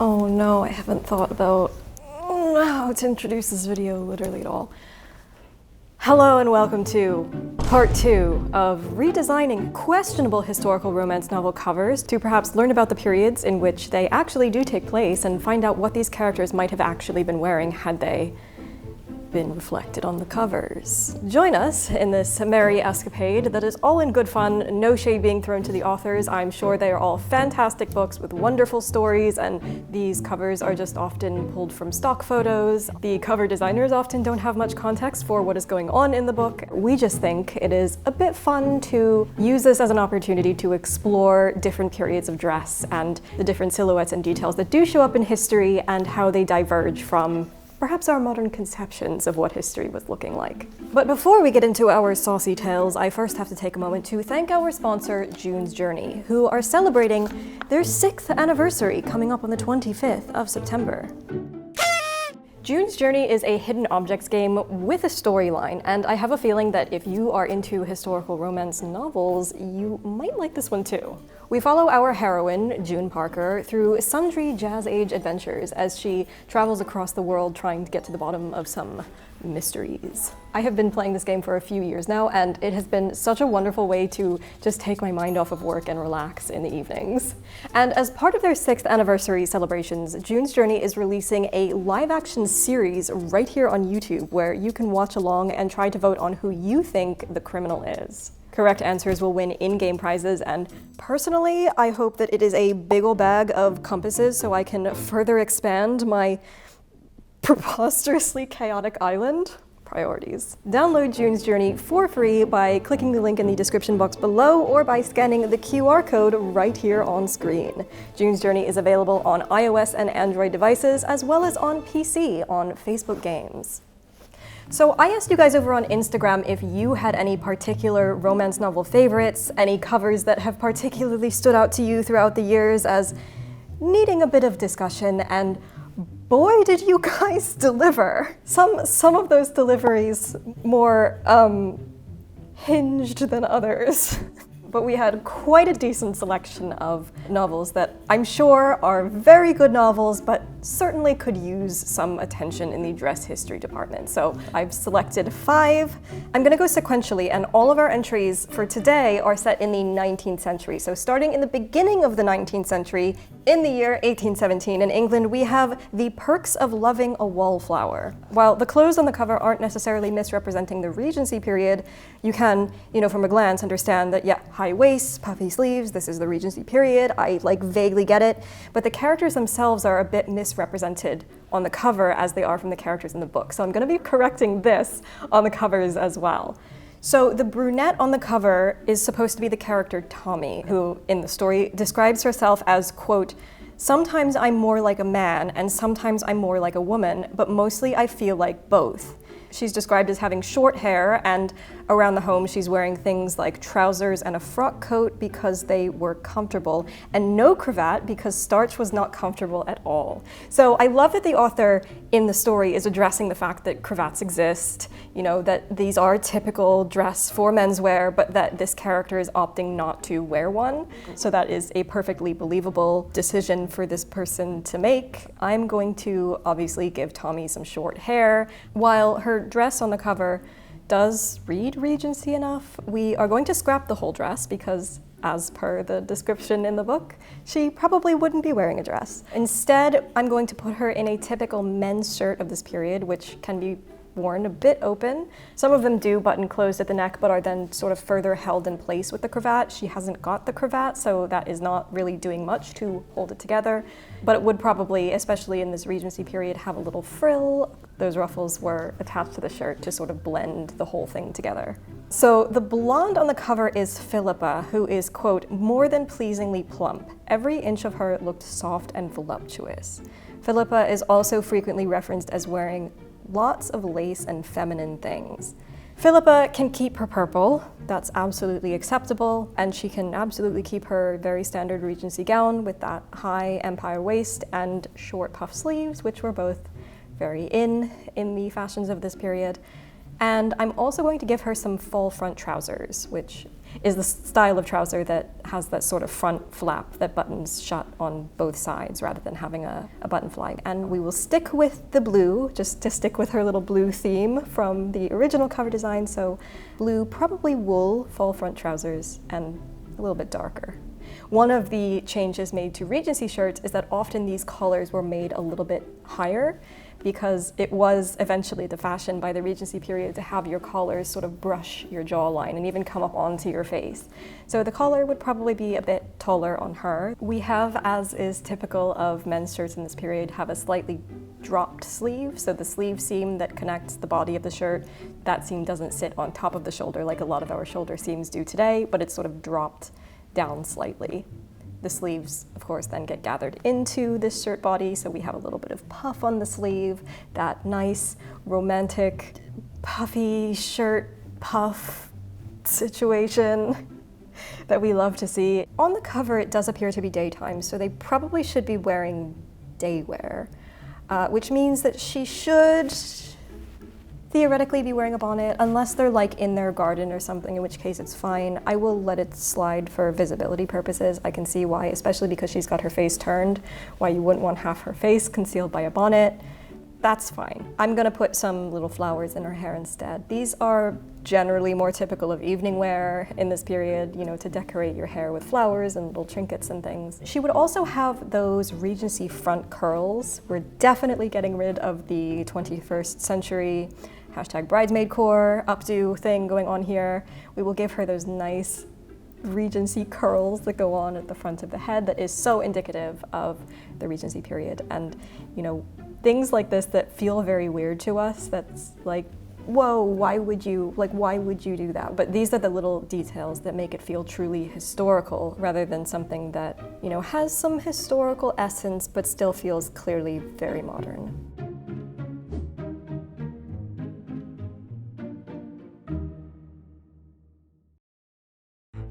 Oh no, I haven't thought about how to introduce this video literally at all. Hello and welcome to part 2 of redesigning questionable historical romance novel covers to perhaps learn about the periods in which they actually do take place and find out what these characters might have actually been wearing had they been reflected on the covers. Join us in this merry escapade that is all in good fun, no shade being thrown to the authors. I'm sure they are all fantastic books with wonderful stories, and these covers are just often pulled from stock photos. The cover designers often don't have much context for what is going on in the book. We just think it is a bit fun to use this as an opportunity to explore different periods of dress and the different silhouettes and details that do show up in history and how they diverge from perhaps our modern conceptions of what history was looking like. But before we get into our saucy tales, I first have to take a moment to thank our sponsor, June's Journey, who are celebrating their 6th anniversary coming up on the 25th of September. June's Journey is a hidden objects game with a storyline, and I have a feeling that if you are into historical romance novels, you might like this one too. We follow our heroine, June Parker, through sundry jazz-age adventures as she travels across the world trying to get to the bottom of some mysteries. I have been playing this game for a few years now, and it has been such a wonderful way to just take my mind off of work and relax in the evenings. And as part of their 6th anniversary celebrations, June's Journey is releasing a live-action series right here on YouTube where you can watch along and try to vote on who you think the criminal is. Correct answers will win in-game prizes, and personally, I hope that it is a big ol' bag of compasses so I can further expand my preposterously chaotic island. Priorities. Download June's Journey for free by clicking the link in the description box below or by scanning the QR code right here on screen. June's Journey is available on iOS and Android devices as well as on PC on Facebook Games. So I asked you guys over on Instagram if you had any particular romance novel favorites, any covers that have particularly stood out to you throughout the years as needing a bit of discussion, and boy did you guys deliver. Some of those deliveries more hinged than others. But we had quite a decent selection of novels that I'm sure are very good novels, but certainly could use some attention in the dress history department. So I've selected 5. I'm gonna go sequentially, and all of our entries for today are set in the 19th century. So starting in the beginning of the 19th century, in the year 1817 in England, we have The Perks of Loving a Wallflower. While the clothes on the cover aren't necessarily misrepresenting the Regency period, you can, from a glance, understand that, yeah, high waists, puffy sleeves, this is the Regency period, I vaguely get it, but the characters themselves are a bit misrepresented on the cover as they are from the characters in the book. So I'm gonna be correcting this on the covers as well. So the brunette on the cover is supposed to be the character Tommy, who in the story describes herself as, quote, "Sometimes I'm more like a man and sometimes I'm more like a woman, but mostly I feel like both." She's described as having short hair, and around the home she's wearing things like trousers and a frock coat because they were comfortable, and no cravat because starch was not comfortable at all. So I love that the author in the story is addressing the fact that cravats exist, that these are typical dress for menswear, but that this character is opting not to wear one. So that is a perfectly believable decision for this person to make. I'm going to obviously give Tommy some short hair. While her dress on the cover does read Regency enough, we are going to scrap the whole dress because, as per the description in the book, she probably wouldn't be wearing a dress. Instead, I'm going to put her in a typical men's shirt of this period, which can be worn a bit open. Some of them do button closed at the neck, but are then sort of further held in place with the cravat. She hasn't got the cravat, so that is not really doing much to hold it together. But it would probably, especially in this Regency period, have a little frill. Those ruffles were attached to the shirt to sort of blend the whole thing together. So the blonde on the cover is Philippa, who is, quote, "more than pleasingly plump. Every inch of her looked soft and voluptuous." Philippa is also frequently referenced as wearing lots of lace and feminine things. Philippa can keep her purple, that's absolutely acceptable, and she can absolutely keep her very standard Regency gown with that high empire waist and short puff sleeves, which were both very in the fashions of this period. And I'm also going to give her some full front trousers, which is the style of trouser that has that sort of front flap that buttons shut on both sides rather than having a button fly. And we will stick with the blue, just to stick with her little blue theme from the original cover design. So blue, probably wool, full front trousers, and a little bit darker. One of the changes made to Regency shirts is that often these collars were made a little bit higher, because it was eventually the fashion by the Regency period to have your collars sort of brush your jawline and even come up onto your face. So the collar would probably be a bit taller on her. We have, as is typical of men's shirts in this period, have a slightly dropped sleeve. So the sleeve seam that connects the body of the shirt, that seam doesn't sit on top of the shoulder like a lot of our shoulder seams do today, but it's sort of dropped down slightly. The sleeves, of course, then get gathered into this shirt body, so we have a little bit of puff on the sleeve, that nice, romantic, puffy shirt puff situation that we love to see. On the cover, it does appear to be daytime, so they probably should be wearing day wear, which means that she should theoretically be wearing a bonnet, unless they're like in their garden or something, in which case it's fine. I will let it slide for visibility purposes. I can see why, especially because she's got her face turned, why you wouldn't want half her face concealed by a bonnet. That's fine. I'm gonna put some little flowers in her hair instead. These are generally more typical of evening wear in this period, you know, to decorate your hair with flowers and little trinkets and things. She would also have those Regency front curls. We're definitely getting rid of the 21st century #bridesmaid core updo thing going on here. We will give her those nice Regency curls that go on at the front of the head that is so indicative of the Regency period. And, you know, things like this that feel very weird to us, that's like, whoa, why would you do that? But these are the little details that make it feel truly historical rather than something that, you know, has some historical essence but still feels clearly very modern.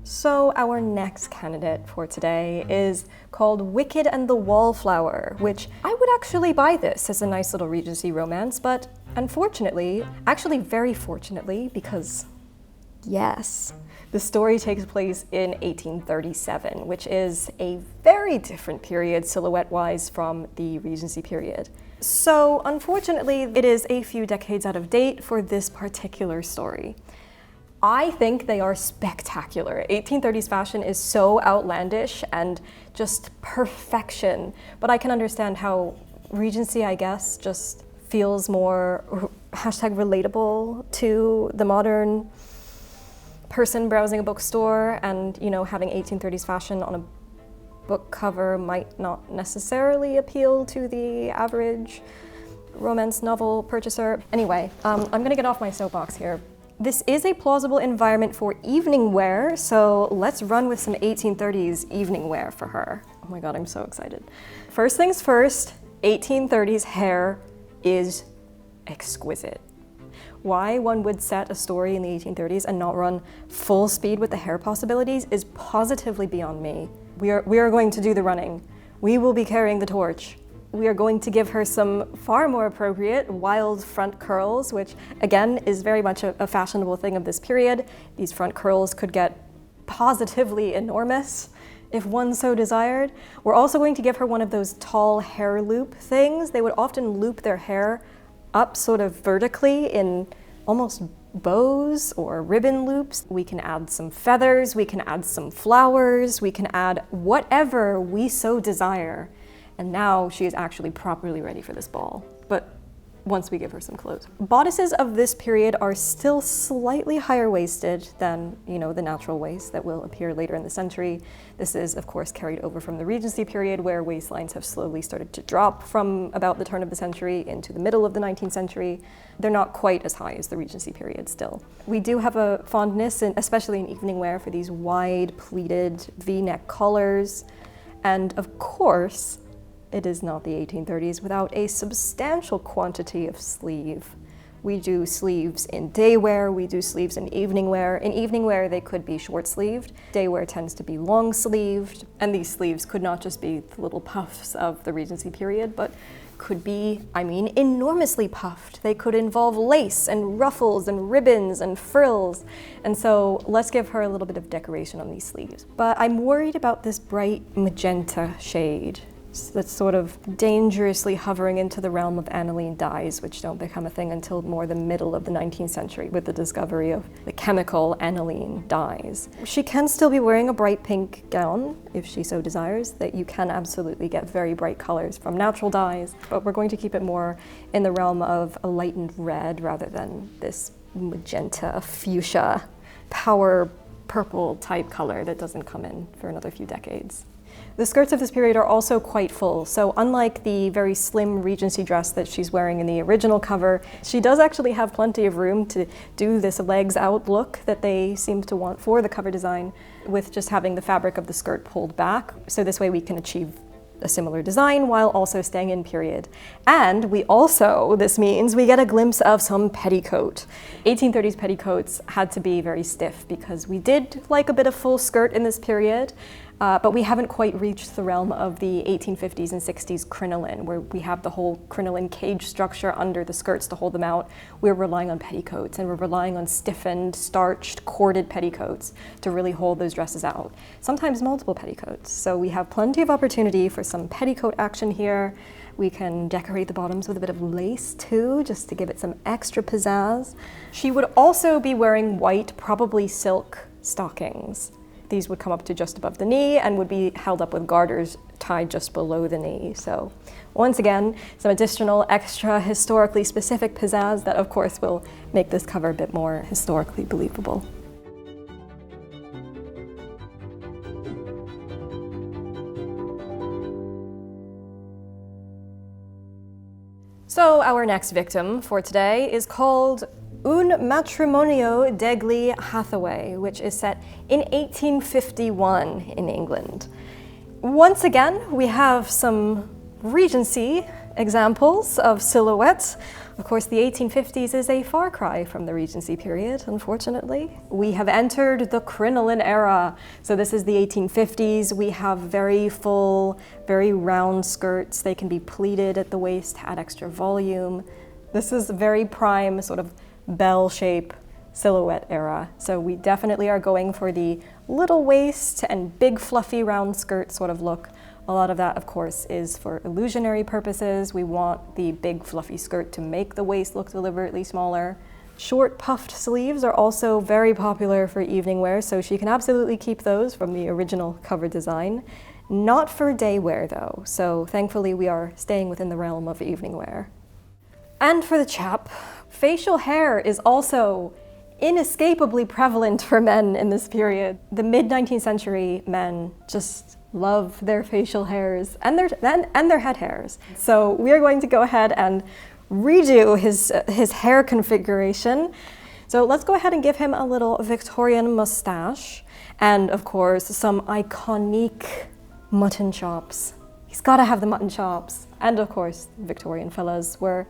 So our next candidate for today is called Wicked and the Wallflower, which I would actually buy this as a nice little Regency romance, but unfortunately, actually very fortunately, because yes, the story takes place in 1837, which is a very different period silhouette-wise from the Regency period. So unfortunately, it is a few decades out of date for this particular story. I think they are spectacular. 1830s fashion is so outlandish and just perfection, but I can understand how Regency, I guess, just feels more #relatable to the modern person browsing a bookstore, and, you know, having 1830s fashion on a book cover might not necessarily appeal to the average romance novel purchaser. Anyway, I'm gonna get off my soapbox here. This is a plausible environment for evening wear, so let's run with some 1830s evening wear for her. Oh my god, I'm so excited. First things first, 1830s hair is exquisite. Why one would set a story in the 1830s and not run full speed with the hair possibilities is positively beyond me. We are going to do the running. We will be carrying the torch. We are going to give her some far more appropriate wild front curls, which again is very much a fashionable thing of this period. These front curls could get positively enormous if one so desired. We're also going to give her one of those tall hair loop things. They would often loop their hair up sort of vertically in almost bows or ribbon loops. We can add some feathers, we can add some flowers, we can add whatever we so desire. And now she is actually properly ready for this ball, but once we give her some clothes. Bodices of this period are still slightly higher waisted than, you know, the natural waist that will appear later in the century. This is, of course, carried over from the Regency period, where waistlines have slowly started to drop from about the turn of the century into the middle of the 19th century. They're not quite as high as the Regency period still. We do have a fondness, especially in evening wear, for these wide pleated V-neck collars. And of course, it is not the 1830s without a substantial quantity of sleeve. We do sleeves in day wear, we do sleeves in evening wear. In evening wear, they could be short-sleeved. Day wear tends to be long-sleeved. And these sleeves could not just be the little puffs of the Regency period, but could be, enormously puffed. They could involve lace and ruffles and ribbons and frills. And so let's give her a little bit of decoration on these sleeves. But I'm worried about this bright magenta shade that's sort of dangerously hovering into the realm of aniline dyes, which don't become a thing until more the middle of the 19th century with the discovery of the chemical aniline dyes. She can still be wearing a bright pink gown, if she so desires, that you can absolutely get very bright colors from natural dyes, but we're going to keep it more in the realm of a lightened red rather than this magenta, fuchsia, power purple type color that doesn't come in for another few decades. The skirts of this period are also quite full, so unlike the very slim Regency dress that she's wearing in the original cover, she does actually have plenty of room to do this legs out look that they seem to want for the cover design, with just having the fabric of the skirt pulled back. So this way we can achieve a similar design while also staying in period. And this means we get a glimpse of some petticoat. 1830s petticoats had to be very stiff because we did like a bit of full skirt in this period. But we haven't quite reached the realm of the 1850s and 60s crinoline, where we have the whole crinoline cage structure under the skirts to hold them out. We're relying on petticoats, and we're relying on stiffened, starched, corded petticoats to really hold those dresses out. Sometimes multiple petticoats. So we have plenty of opportunity for some petticoat action here. We can decorate the bottoms with a bit of lace too, just to give it some extra pizzazz. She would also be wearing white, probably silk stockings. These would come up to just above the knee and would be held up with garters tied just below the knee. So once again, some additional extra historically specific pizzazz that of course will make this cover a bit more historically believable. So our next victim for today is called Un matrimonio degli Hathaway, which is set in 1851 in England. Once again, we have some Regency examples of silhouettes. Of course, the 1850s is a far cry from the Regency period, unfortunately. We have entered the crinoline era. So this is the 1850s. We have very full, very round skirts. They can be pleated at the waist to add extra volume. This is very prime sort of bell shape silhouette era. So we definitely are going for the little waist and big fluffy round skirt sort of look. A lot of that, of course, is for illusionary purposes. We want the big fluffy skirt to make the waist look deliberately smaller. Short puffed sleeves are also very popular for evening wear, so she can absolutely keep those from the original cover design. Not for day wear though, so thankfully we are staying within the realm of evening wear. And for the chap, facial hair is also inescapably prevalent for men in this period. The mid-19th century men just love their facial hairs and their head hairs. So we are going to go ahead and redo his hair configuration. So let's go ahead and give him a little Victorian mustache and of course some iconic mutton chops. He's got to have the mutton chops. And of course, Victorian fellas were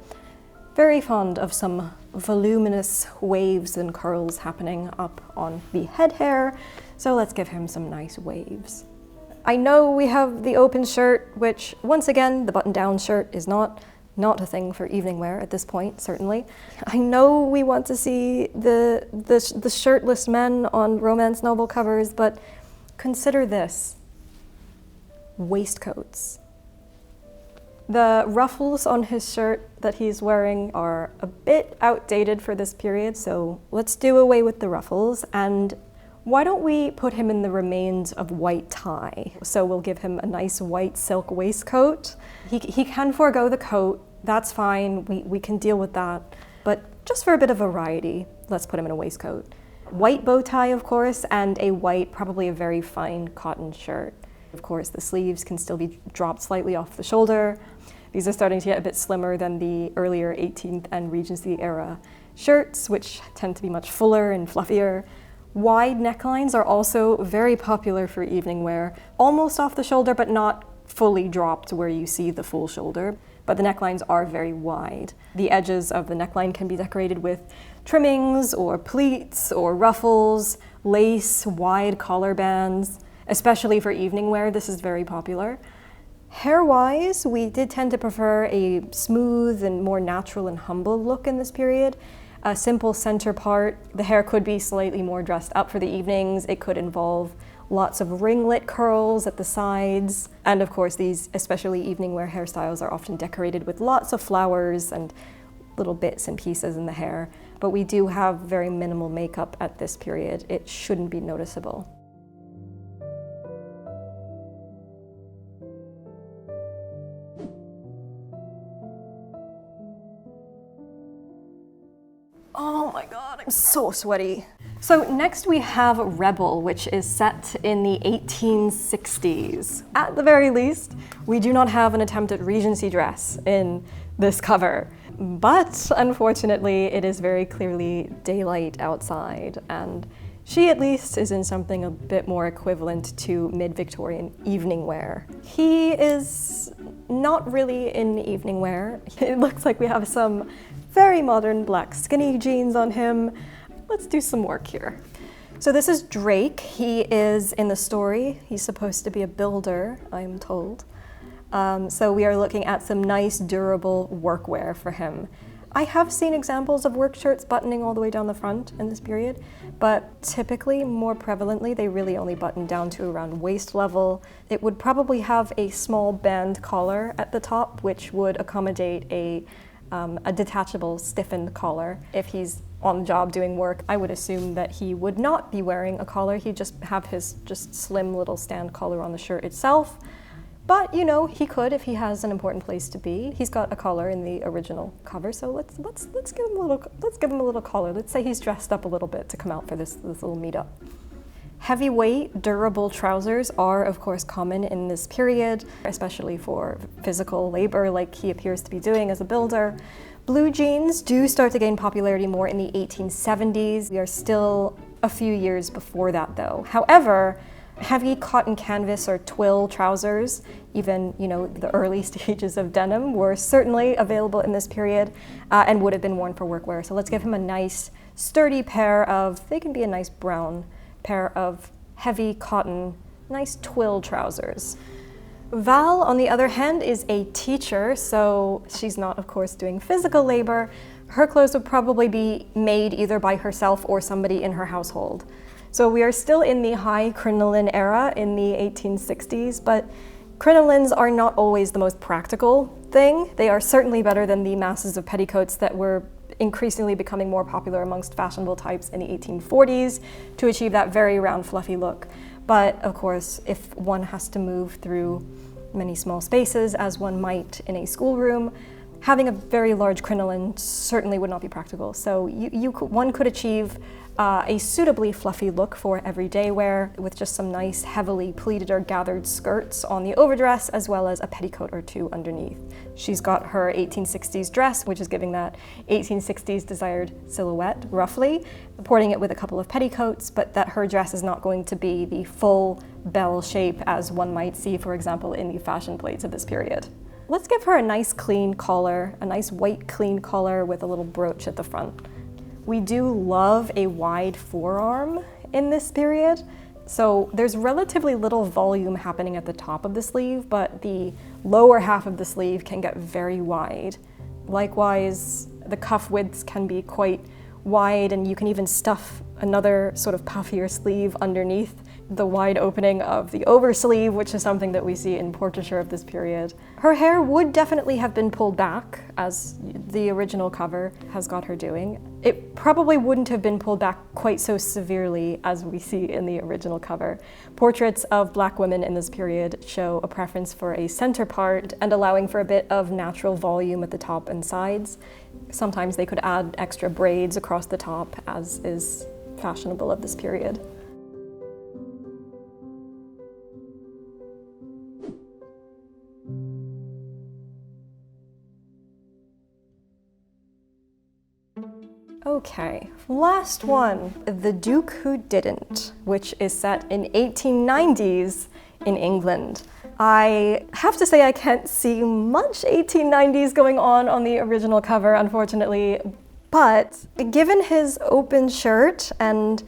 very fond of some voluminous waves and curls happening up on the head hair, so let's give him some nice waves. I know we have the open shirt, which once again, the button-down shirt is not a thing for evening wear at this point, certainly. I know we want to see the shirtless men on romance novel covers, but consider this: waistcoats. The ruffles on his shirt that he's wearing are a bit outdated for this period, so let's do away with the ruffles. And why don't we put him in the remains of white tie? So we'll give him a nice white silk waistcoat. He can forego the coat, that's fine, we can deal with that. But just for a bit of variety, let's put him in a waistcoat. White bow tie, of course, and a white, probably a very fine cotton shirt. Of course, the sleeves can still be dropped slightly off the shoulder. These are starting to get a bit slimmer than the earlier 18th and Regency era shirts, which tend to be much fuller and fluffier. Wide necklines are also very popular for evening wear, almost off the shoulder, but not fully dropped where you see the full shoulder, but the necklines are very wide. The edges of the neckline can be decorated with trimmings or pleats or ruffles, lace, wide collar bands, especially for evening wear. This is very popular. Hair-wise, we did tend to prefer a smooth and more natural and humble look in this period. A simple center part. The hair could be slightly more dressed up for the evenings. It could involve lots of ringlet curls at the sides. And of course, these especially evening wear hairstyles are often decorated with lots of flowers and little bits and pieces in the hair. But we do have very minimal makeup at this period. It shouldn't be noticeable. Oh my God, I'm so sweaty. So next we have Rebel, which is set in the 1860s. At the very least, we do not have an attempt at Regency dress in this cover. But unfortunately, it is very clearly daylight outside, and she at least is in something a bit more equivalent to mid-Victorian evening wear. He is not really in evening wear. It looks like we have some very modern black skinny jeans on him. Let's do some work here. So this is Drake. He is in the story. He's supposed to be a builder, I'm told. So we are looking at some nice durable workwear for him. I have seen examples of work shirts buttoning all the way down the front in this period, but typically, more prevalently, they really only button down to around waist level. It would probably have a small band collar at the top, which would accommodate a detachable stiffened collar. If he's on the job doing work, I would assume that he would not be wearing a collar. He'd just have his slim little stand collar on the shirt itself. But you know, he could if he has an important place to be. He's got a collar in the original cover, so let's give him a little collar. Let's say he's dressed up a little bit to come out for this little meetup. Heavyweight, durable trousers are, of course, common in this period, especially for physical labor like he appears to be doing as a builder. Blue jeans do start to gain popularity more in the 1870s. We are still a few years before that, though. However, heavy cotton canvas or twill trousers, even, you know, the early stages of denim, were certainly available in this period and would have been worn for workwear. So let's give him a nice, sturdy pair of, they can be a nice brown pair of heavy cotton, nice twill trousers. Val, on the other hand, is a teacher, so she's not, of course, doing physical labor. Her clothes would probably be made either by herself or somebody in her household. So we are still in the high crinoline era in the 1860s, but crinolines are not always the most practical thing. They are certainly better than the masses of petticoats that were increasingly becoming more popular amongst fashionable types in the 1840s to achieve that very round, fluffy look. But of course, if one has to move through many small spaces, as one might in a schoolroom, having a very large crinoline certainly would not be practical. So one could achieve a suitably fluffy look for everyday wear with just some nice heavily pleated or gathered skirts on the overdress, as well as a petticoat or two underneath. She's got her 1860s dress, which is giving that 1860s desired silhouette, roughly, supporting it with a couple of petticoats, but that her dress is not going to be the full bell shape as one might see, for example, in the fashion plates of this period. Let's give her a nice clean collar, a nice white clean collar with a little brooch at the front. We do love a wide forearm in this period. So there's relatively little volume happening at the top of the sleeve, but the lower half of the sleeve can get very wide. Likewise, the cuff widths can be quite wide, and you can even stuff another sort of puffier sleeve underneath the wide opening of the oversleeve, which is something that we see in portraiture of this period. Her hair would definitely have been pulled back, as the original cover has got her doing. It probably wouldn't have been pulled back quite so severely as we see in the original cover. Portraits of Black women in this period show a preference for a center part and allowing for a bit of natural volume at the top and sides. Sometimes they could add extra braids across the top, as is fashionable of this period. Okay, last one, The Duke Who Didn't, which is set in 1890s in England. I have to say I can't see much 1890s going on the original cover, unfortunately. But given his open shirt and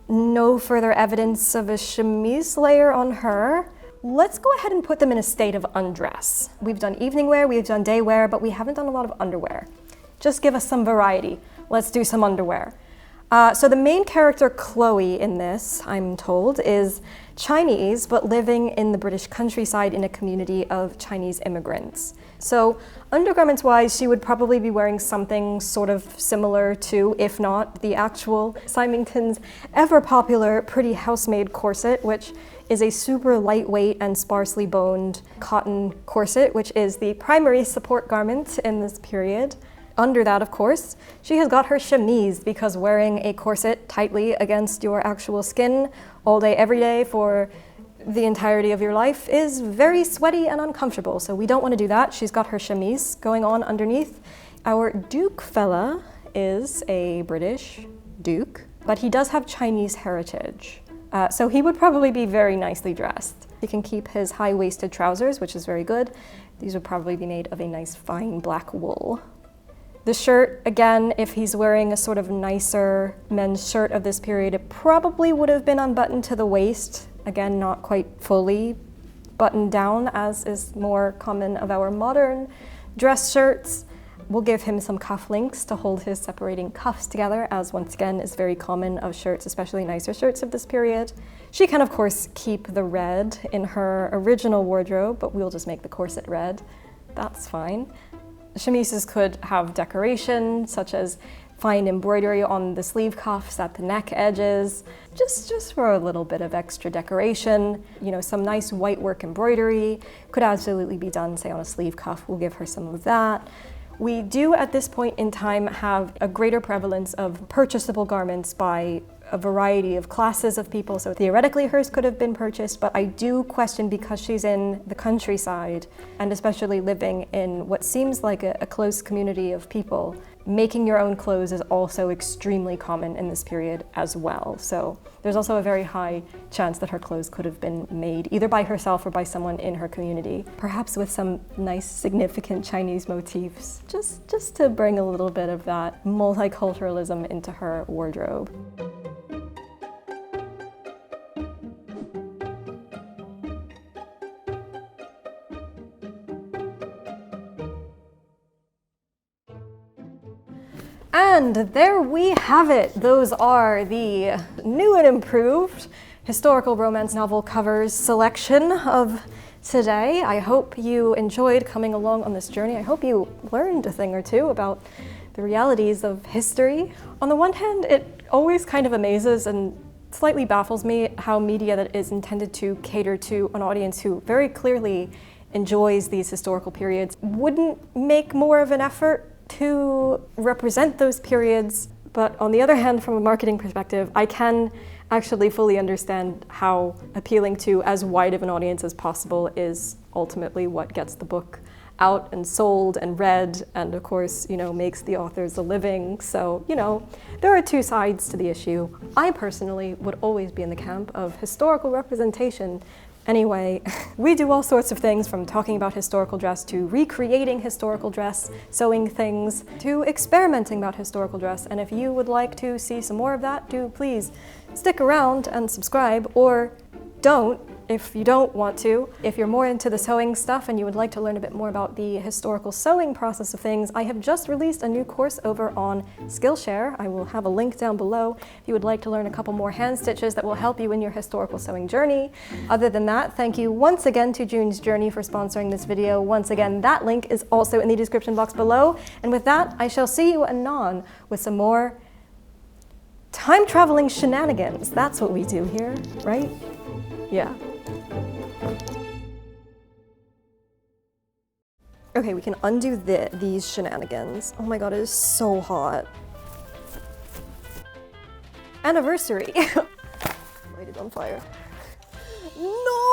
no further evidence of a chemise layer on her, let's go ahead and put them in a state of undress. We've done evening wear, we've done day wear, but we haven't done a lot of underwear. Just give us some variety. Let's do some underwear. So the main character, Chloe, in this, I'm told, is Chinese, but living in the British countryside in a community of Chinese immigrants. So undergarments-wise, she would probably be wearing something sort of similar to, if not, the actual Symington's ever-popular Pretty Housemaid corset, which is a super lightweight and sparsely boned cotton corset, which is the primary support garment in this period. Under that, of course, she has got her chemise, because wearing a corset tightly against your actual skin all day, every day for the entirety of your life is very sweaty and uncomfortable, so we don't want to do that. She's got her chemise going on underneath. Our Duke fella is a British Duke, but he does have Chinese heritage, so he would probably be very nicely dressed. He can keep his high-waisted trousers, which is very good. These would probably be made of a nice fine black wool. The shirt, again, if he's wearing a sort of nicer men's shirt of this period, it probably would have been unbuttoned to the waist. Again, not quite fully buttoned down, as is more common of our modern dress shirts. We'll give him some cuff links to hold his separating cuffs together, as once again is very common of shirts, especially nicer shirts of this period. She can, of course, keep the red in her original wardrobe, but we'll just make the corset red. That's fine. Chemises could have decoration, such as fine embroidery on the sleeve cuffs at the neck edges, just for a little bit of extra decoration. You know, some nice white work embroidery could absolutely be done, say, on a sleeve cuff. We'll give her some of that. We do, at this point in time, have a greater prevalence of purchasable garments by a variety of classes of people, so theoretically hers could have been purchased, but I do question, because she's in the countryside and especially living in what seems like a close community of people, making your own clothes is also extremely common in this period as well. So there's also a very high chance that her clothes could have been made either by herself or by someone in her community, perhaps with some nice significant Chinese motifs, just to bring a little bit of that multiculturalism into her wardrobe. And there we have it. Those are the new and improved historical romance novel covers selection of today. I hope you enjoyed coming along on this journey. I hope you learned a thing or two about the realities of history. On the one hand, it always kind of amazes and slightly baffles me how media that is intended to cater to an audience who very clearly enjoys these historical periods wouldn't make more of an effort to represent those periods. But on the other hand, from a marketing perspective, I can actually fully understand how appealing to as wide of an audience as possible is ultimately what gets the book out and sold and read, and of course, you know, makes the authors a living. So, you know, there are two sides to the issue. I personally would always be in the camp of historical representation. Anyway, we do all sorts of things, from talking about historical dress to recreating historical dress, sewing things, to experimenting about historical dress. And if you would like to see some more of that, do please stick around and subscribe, or don't if you don't want to. If you're more into the sewing stuff and you would like to learn a bit more about the historical sewing process of things, I have just released a new course over on Skillshare. I will have a link down below if you would like to learn a couple more hand stitches that will help you in your historical sewing journey. Other than that, thank you once again to June's Journey for sponsoring this video. Once again, that link is also in the description box below. And with that, I shall see you anon with some more time-traveling shenanigans. That's what we do here, right? Yeah. Okay, we can undo these shenanigans. Oh my god, it is so hot. Anniversary. Light it on fire. No!